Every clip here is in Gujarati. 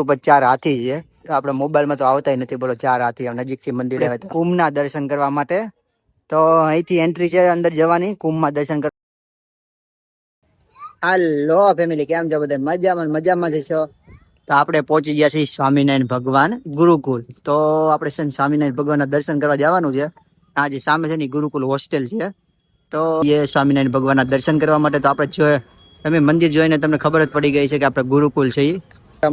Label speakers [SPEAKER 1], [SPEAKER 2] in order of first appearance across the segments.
[SPEAKER 1] ઉપર 4 હાથી છે. આપણે મોબાઈલમાં તો આવતા નથી. બોલો 4 હાથી નજીકથી મંદિરે આવે તો કુંભના દર્શન કરવા માટે તો અહીંથી એન્ટ્રી છે અંદર જવાની કુંભમાં દર્શન કરવા. હાલો ફેમિલી, કેમ છો બધા? મજામાં છો? તો આપણે પહોંચી ગયા છીએ સ્વામિનારાયણ ભગવાન ગુરુકુલ. તો આપણે સ્વામિનારાયણ ભગવાનના દર્શન કરવા જવાનું છે. આ જે સામે છે ને ગુરુકુલ હોસ્ટેલ છે. તો એ સ્વામિનારાયણ ભગવાનના દર્શન કરવા માટે તો આપણે તમે મંદિર જોઈને તમને ખબર જ પડી ગઈ છે કે આપણે ગુરુકુલ છે.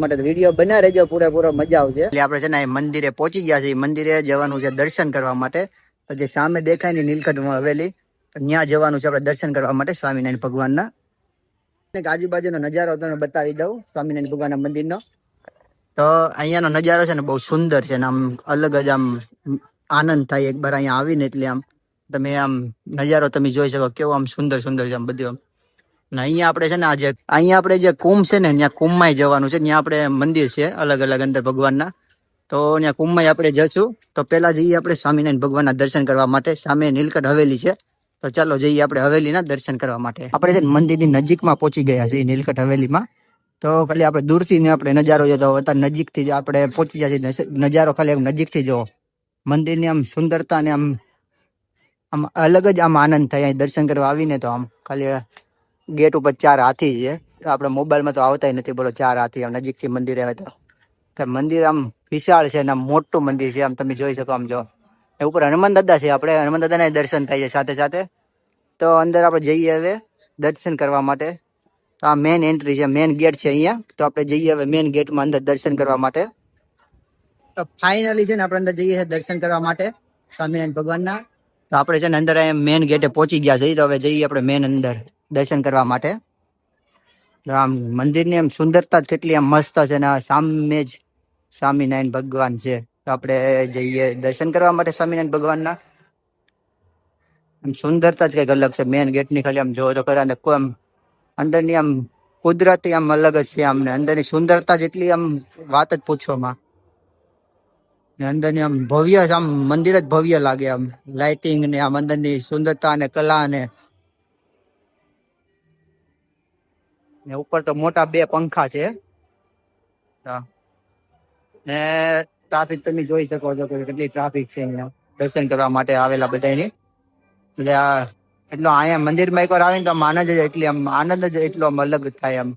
[SPEAKER 1] માટે વિડીયો બના રહેજો, પૂરેપૂરો મજા આવશે. એટલે આપણે છે ને મંદિરે પહોંચી ગયા છીએ. મંદિરે જવાનું છે દર્શન કરવા માટે. તો જે સામે દેખાય ને નીલકંઠ હવેલી, ત્યાં જવાનું છે આપણે દર્શન કરવા માટે સ્વામિનારાયણ ભગવાનના. આજુબાજુનો નજારો તમને બતાવી દઉં સ્વામિનારાયણ ભગવાનના મંદિરનો. તો અહીંયાનો નજારો છે ને બહુ સુંદર છે ને આમ અલગ જ આમ આનંદ થાય એકવાર અહીંયા આવીને. એટલે આમ તમે આમ નજારો તમે જોઈ શકો કેવો આમ સુંદર છે આમ બધું. અહીંયા આપણે છે ને અહીંયા આપણે જે કુંભ છે ને ત્યાં કુંભમાં જવાનું છે. ત્યાં આપણે મંદિર છે અલગ અલગ અંદર ભગવાનના. તો ત્યાં કુંભમાં આપણે જશું. તો પેલા જઈએ આપણે સ્વામિનારાયણ ભગવાનના દર્શન કરવા માટે. સામે નીલકંઠ હવેલી છે. તો ચાલો જઈએ આપણે હવેલીના દર્શન કરવા માટે. આપણે છે મંદિરની નજીકમાં પહોંચી ગયા છીએ નીલકંઠ હવેલીમાં. તો ખાલી આપણે દૂરથી આપણે નજારો જોતો અત્યારે નજીકથી જ આપણે પહોંચી ગયા છીએ. નજારો ખાલી નજીકથી જોવો. મંદિરની આમ સુંદરતા ને આમ અલગ જ આમ આનંદ થાય દર્શન કરવા આવીને. તો આમ ખાલી ગેટ ઉપર 4 હાથી છે. આપણે મોબાઈલમાં તો આવતા નથી. બોલો 4 હાથી નજીકથી મંદિરે આવે તો મંદિર આમ વિશાળ છે ને આમ મોટું મંદિર છે. આમ તમે જોઈ શકો. આમ જો ઉપર હનુમાન દાદા છે. આપણે હનુમાન દાદાના દર્શન થાય છે સાથે સાથે. તો અંદર આપણે જઈએ હવે દર્શન કરવા માટે. તો આ મેન એન્ટ્રી છે, મેન ગેટ છે અહીંયા. તો આપણે જઈએ હવે મેન ગેટમાં અંદર દર્શન કરવા માટે. તો ફાઇનલી છે ને આપણે અંદર જઈએ દર્શન કરવા માટે સ્વામિનારાયણ ભગવાનના. તો આપણે છે ને અંદર મેન ગેટે પહોંચી ગયા છીએ. તો હવે જઈએ આપણે મેન અંદર દર્શન કરવા માટે. આમ મંદિરની આમ સુંદરતા કેટલી આમ મસ્ત છે ને સામે જ સ્વામિનારાયણ ભગવાન છે. તો આપણે જઈએ દર્શન કરવા માટે સ્વામિનારાયણ ભગવાનના. આમ સુંદરતા જ કંઈક અલગ છે મેન ગેટની. ખાલી આમ જોવો તો ખરા ને આમ અંદરની આમ કુદરતી આમ અલગ જ છે. આમને અંદરની સુંદરતા જેટલી આમ વાત જ પૂછવામાં. અંદરની આમ ભવ્ય આમ મંદિર જ ભવ્ય લાગે. આમ લાઇટિંગ ને આમ અંદરની સુંદરતા અને કલા ને ઉપર તો મોટા 2 પંખા છે. ને ટ્રાફિક તમે જોઈ શકો છો કે કેટલી ટ્રાફિક છે અહીંયા દર્શન કરવા માટે આવેલા બધાની. એટલે એટલો અહીંયા મંદિરમાં એકવાર આવીને તો આમ આનંદ જ એટલો આમ અલગ થાય. આમ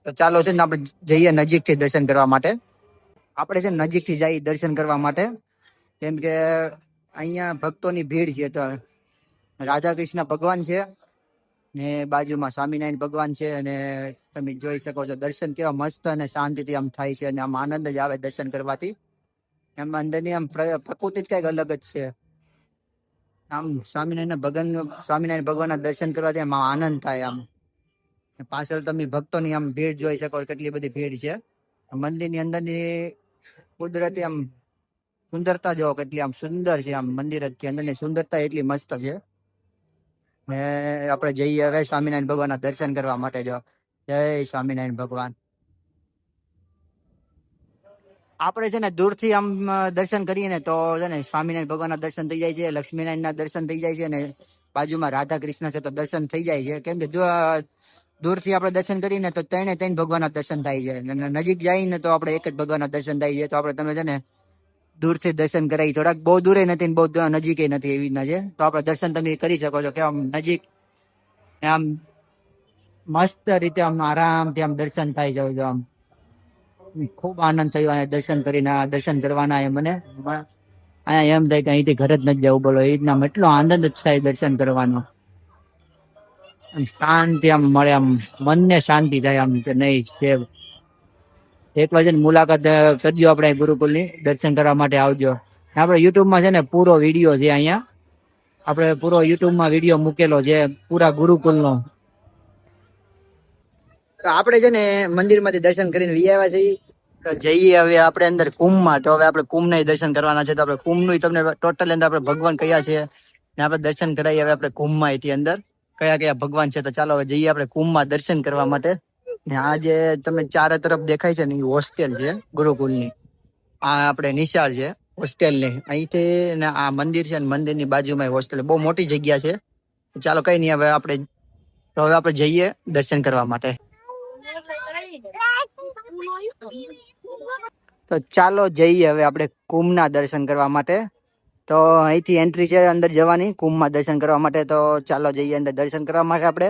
[SPEAKER 1] તો ચાલો છે ને આપણે જઈએ નજીકથી દર્શન કરવા માટે. આપણે છે ને નજીકથી જઈએ દર્શન કરવા માટે. કેમ કે અહીંયા ભક્તોની ભીડ છે. તો રાધા કૃષ્ણ ભગવાન છે ને બાજુમાં સ્વામિનારાયણ ભગવાન છે. અને તમે જોઈ શકો છો દર્શન કેવા મસ્ત અને શાંતિથી આમ થાય છે. અને આમ આનંદ જ આવે દર્શન કરવાથી. એમ અંદરની આમ પ્રકૃતિ જ કઈક અલગ જ છે. આમ સ્વામિનારાયણ ભગવાનના દર્શન કરવાથી આમ આનંદ થાય. આમ પાછળ તમે ભક્તોની આમ ભીડ જોઈ શકો કેટલી બધી ભીડ છે. મંદિરની અંદરની કુદરતી આમ સુંદરતા જો કેટલી આમ સુંદર છે. આમ મંદિર જ અંદરની સુંદરતા એટલી મસ્ત છે. ને આપણે જઈએ હવે સ્વામિનારાયણ ભગવાનના દર્શન કરવા માટે. જો જય સ્વામિનારાયણ ભગવાન. આપણે છે ને દૂરથી આમ દર્શન કરીએ ને તો છે ને સ્વામિનારાયણ ભગવાનના દર્શન થઈ જાય છે, લક્ષ્મીનારાયણના દર્શન થઈ જાય છે અને બાજુમાં રાધા કૃષ્ણ છે તો દર્શન થઈ જાય છે. કેમ કે દૂરથી આપણે દર્શન કરીએ ને તો 3 ભગવાનના દર્શન થાય છે. નજીક જઈએ ને તો આપણે એક જ ભગવાનના દર્શન થાય છે. તો આપણે તમે છે ને દૂરથી દર્શન કરાવી. થોડાક બહુ દૂરે નથી ને બહુ નજીક નથી એવી રીતના છે. તો આપણે દર્શન તમે કરી શકો છો કે આમ નજીક આમ મસ્ત રીતે આમ આરામથી આમ દર્શન થાય છે. આમ ખૂબ આનંદ થયો અહીંયા દર્શન કરીને. દર્શન કરવાના મને અહીંયા એમ થાય કે અહીંથી ઘરે જ નથી જવું. બોલો એ રીતના એટલો આનંદ જ થાય દર્શન કરવાનો. શાંતિ આમ મળે. આમ મનને શાંતિ થાય. આમ કે નહીં છે એક વાર મુલાકાત કરજો આપણે ગુરુકુલની. દર્શન કરવા માટે આવજો. આપણે યુટ્યુબમાં છે ને પૂરો વિડીયો છે. અહીંયા આપણે પૂરો યુટ્યુબમાં વિડીયો મૂકેલો છે પૂરા ગુરુકુલનો. તો આપણે છે ને મંદિરમાંથી દર્શન કરીને આવ્યા છીએ. તો જઈએ હવે આપણે અંદર કુંભમાં. તો હવે આપણે કુંભના દર્શન કરવાના છે. તો આપણે કુંભનું તમને ટોટલ અંદર આપણે ભગવાન કયા છે ને આપણે દર્શન કરાવીએ. હવે આપણે કુંભમાં એથી અંદર કયા કયા ભગવાન છે. તો ચાલો હવે જઈએ આપણે કુંભમાં દર્શન કરવા માટે. ને આ જે તમે ચારે તરફ દેખાય છે ને એ હોસ્ટેલ છે ગુરુકુલની. આ આપણે નિશાળ છે હોસ્ટેલની. અહીંથી ને આ મંદિર છે ને મંદિરની બાજુમાં હોસ્ટેલ. બહુ મોટી જગ્યા છે. ચાલો કઈ નહીં હવે આપણે તો હવે આપણે જઈએ દર્શન કરવા માટે. તો ચાલો જઈએ હવે આપણે કુંભના દર્શન કરવા માટે. તો અહીંથી એન્ટ્રી છે અંદર જવાની કુંભમાં દર્શન કરવા માટે. તો ચાલો જઈએ અંદર દર્શન કરવા માટે. આપણે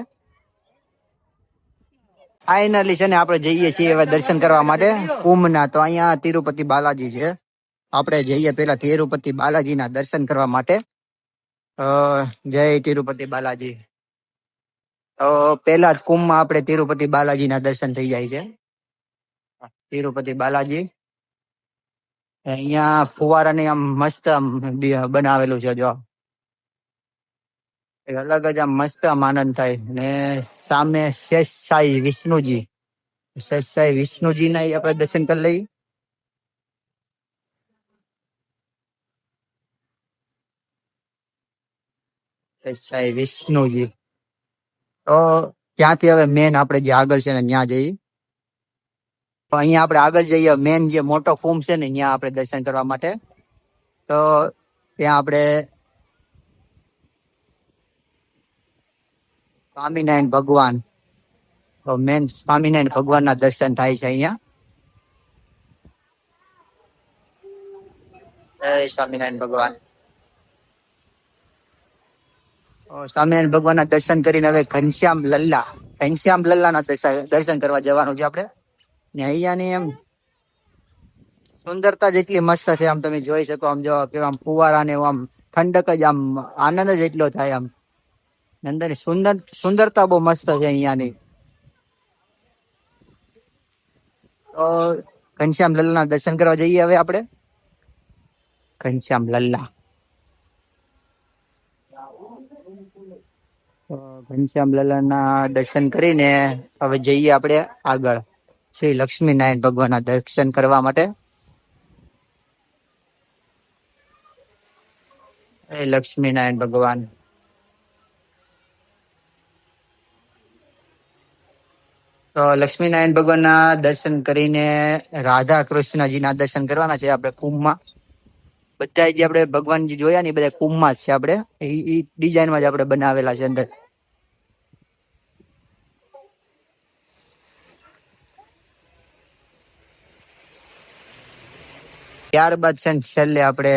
[SPEAKER 1] ફાઇનલી છે ને આપણે જઈએ છીએ હવે દર્શન કરવા માટે કુંભના. તો અહીંયા તિરુપતિ બાલાજી છે. આપણે જઈએ પેલા તિરુપતિ બાલાજીના દર્શન કરવા માટે. જય તિરુપતિ બાલાજી. તો પેલા જ કુંભમાં આપણે તિરુપતિ બાલાજીના દર્શન થઈ જાય છે. તિરુપતિ બાલાજી અહીંયા ફુવારાની આમ મસ્ત બનાવેલું છે. જો અલગ જ આમ મસ્ત આમ આનંદ થાય. ને સામે શેષશાહી વિષ્ણુજી, શેષશાહી વિષ્ણુજીના આપણે દર્શન કરી લઈએ. શેષશાહી વિષ્ણુજી. તો ત્યાંથી હવે મેન આપણે જે આગળ છે ને ત્યાં જઈએ. તો અહીંયા આપણે આગળ જઈએ મેન જે મોટો કુંભ છે ને ત્યાં આપણે દર્શન કરવા માટે. તો ત્યાં આપણે સ્વામિનારાયણ ભગવાન, તો મેન સ્વામિનારાયણ ભગવાનના દર્શન થાય છે અહીંયા. જય સ્વામિનારાયણ ભગવાન. સ્વામિનારાયણ ભગવાનના દર્શન કરીને હવે ઘનશ્યામ લલ્લાના દર્શન કરવા જવાનું છે આપણે. ને અહીંયાની એમ સુંદરતા જેટલી મસ્ત છે આમ તમે જોઈ શકો. આમ જો કે આમ ફુવારા ને આમ ઠંડક જ આમ આનંદ જ એટલો થાય. આમ અંદરની સુંદરતા બહુ મસ્ત છે અહીંયાની. તો ઘનશ્યામ લલ્લાના દર્શન કરવા જઈએ હવે આપણે. ઘનશ્યામ લલ્લા. ઘનશ્યામ લલ્લાના દર્શન કરીને હવે જઈએ આપણે આગળ શ્રી લક્ષ્મીનારાયણ ભગવાનના દર્શન કરવા માટે. એ લક્ષ્મીનારાયણ ભગવાન. તો લક્ષ્મીનારાયણ ભગવાનના દર્શન કરીને રાધા કૃષ્ણજીના દર્શન કરવાના છે આપણે કુંભમાં. બધા જે આપણે ભગવાનજી જોયા ને બધા કુંભમાં જ છે. આપણે એ ડિઝાઇનમાં જ આપણે બનાવેલા છે અંદર. ત્યારબાદ છે ને છેલ્લે આપણે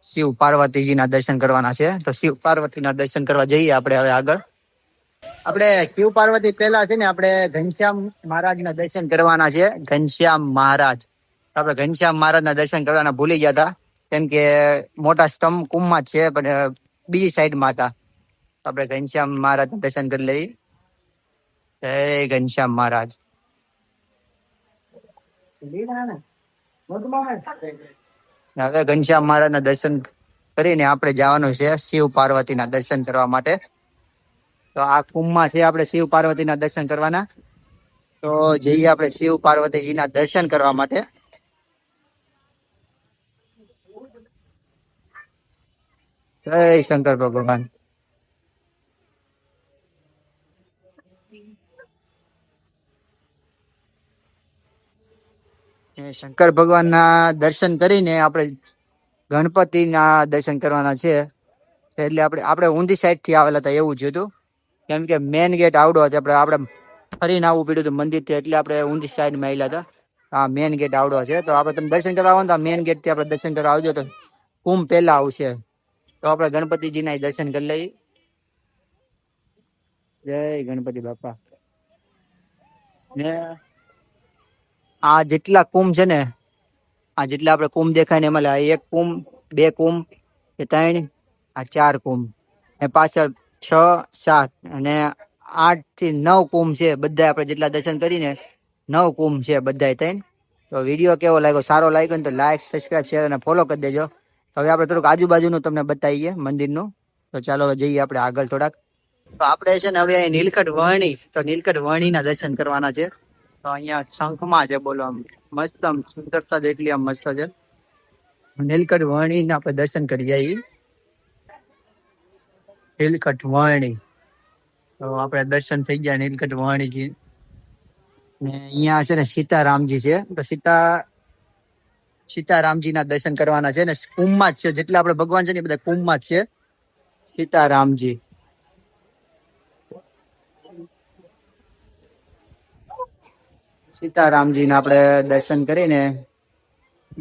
[SPEAKER 1] શિવ પાર્વતીજીના દર્શન કરવાના છે. તો શિવ પાર્વતીના દર્શન કરવા જઈએ આપણે હવે આગળ. આપણે શિવ પાર્વતી પહેલા છે ને આપણે ઘનશ્યામ મહારાજના દર્શન કરવાના છે. ઘનશ્યામ મહારાજ. આપણે ઘનશ્યામ મહારાજના દર્શન કરવાના ભૂલી ગયા હતા, કેમ કે મોટા સ્તંભ કુંભમાં જ છે પણ બીજી સાઈડમાં હતા. આપણે ઘનશ્યામ મહારાજના દર્શન કરી લઈએ. જય ઘનશ્યામ મહારાજ. હવે ઘનશ્યામ મહારાજના દર્શન કરીને આપણે જવાનું છે શિવ પાર્વતીના દર્શન કરવા માટે. તો આ કુંભમાં છે આપણે શિવ પાર્વતીના દર્શન કરવાના. તો જઈએ આપણે શિવ પાર્વતીજીના દર્શન કરવા માટે. જય શંકર ભગવાન. શંકર ભગવાનના દર્શન કરીને આપણે ગણપતિના દર્શન કરવાના છે. એટલે આપણે ઊંધી સાઈડ થી આવેલા હતા એવું જ હતું, કેમ કે મેન ગેટ આવડો હતો. આપણે ફરીને આવવું પડ્યું હતું મંદિરથી, એટલે આપણે ઊંધી સાઈડમાં આવેલા હતા. હા, મેન ગેટ આવડો છે. તો આપણે તમે દર્શન કરવા આવો તો મેન ગેટ થી આપણે દર્શન કરવા આવજો તો કુંભ પહેલા આવશે. તો આપણે ગણપતિજીના દર્શન કરી લઈએ. જય ગણપતિ બાપા. ને આ જેટલા કુંભ છે ને, આ જેટલા આપણે કુંભ દેખાય ને એમાં એક કુંભ, બે કુંભ, ત્રણ, આ ચાર કુંભ, ને પાછળ 6, 7 અને 8 થી 9 કુંભ છે. બધા આપણે જેટલા દર્શન કરીને 9 કુંભ છે બધા ત્રણ. તો વિડીયો કેવો લાગ્યો? સારો લાગ્યો ને તો લાઈક, સબસ્ક્રાઇબ, શેર અને ફોલો કરી દેજો. હવે આપણે થોડુંક આજુબાજુનું તમને બતાવીએ મંદિરનું. તો ચાલો હવે જઈએ આપણે આગળ થોડાક. તો આપણે છે ને હવે નીલકંઠ વર્ણી, તો નીલકંઠ વર્ણીના દર્શન કરવાના છે. તો અહીંયા શંખમાં છે, બોલો આમ મસ્ત, આમ સુંદરતા જેટલી આમ મસ્ત છે. નીલકંઠ વર્ણીને આપણે દર્શન કરી જઈએ. નીલકંઠ વર્ણી. તો આપણે દર્શન થઈ ગયા નીલકંઠ વર્ણીજી. ને અહીંયા છે ને સીતારામજી છે. તો સીતારામજીના દર્શન કરવાના છે. ને કુંભમાં જ છે, જેટલા આપણે ભગવાન છે ને બધા કુંભમાં જ છે. સીતારામજી. સીતારામજીને આપણે દર્શન કરીને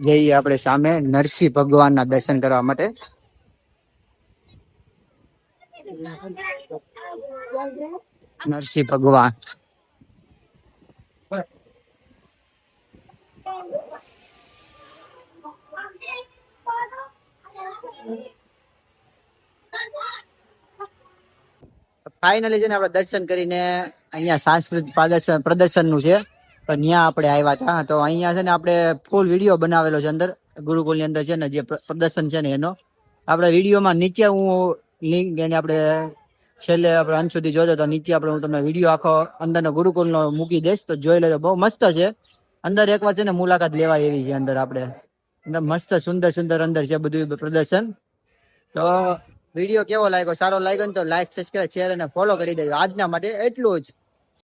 [SPEAKER 1] જઈએ આપણે સામે નરસિંહ ભગવાનના દર્શન કરવા માટે. નરસિંહ ભગવાન ફાઇનલી છે ને આપણે દર્શન કરીને અહીંયા સાંસ્કૃતિક પ્રદર્શન નું છે, પણ ત્યાં આપણે આવ્યા હતા. તો અહીંયા છે ને આપણે ફૂલ વિડીયો બનાવેલો છે અંદર ગુરુકુળ ની અંદર છે ને જે પ્રદર્શન છે ને એનો આપણે વિડીયોમાં નીચે હું લિંક એને આપણે છેલ્લે આપણે અંત સુધી જોજો તો નીચે આપણે હું તમને વિડીયો આખો અંદરનો ગુરુકુળ નો મૂકી દઈશ, તો જોઈ લેજો. બહુ મસ્ત છે અંદર, એકવાર છે ને મુલાકાત લેવાય એવી છે અંદર. આપણે અંદર મસ્ત સુંદર સુંદર અંદર છે બધું પ્રદર્શન. તો વિડીયો કેવો લાગ્યો, સારો લાગ્યો ને તો લાઈક, સબસ્ક્રાઇબ, શેર અને ફોલો કરી દેજો. આજના માટે એટલું જ.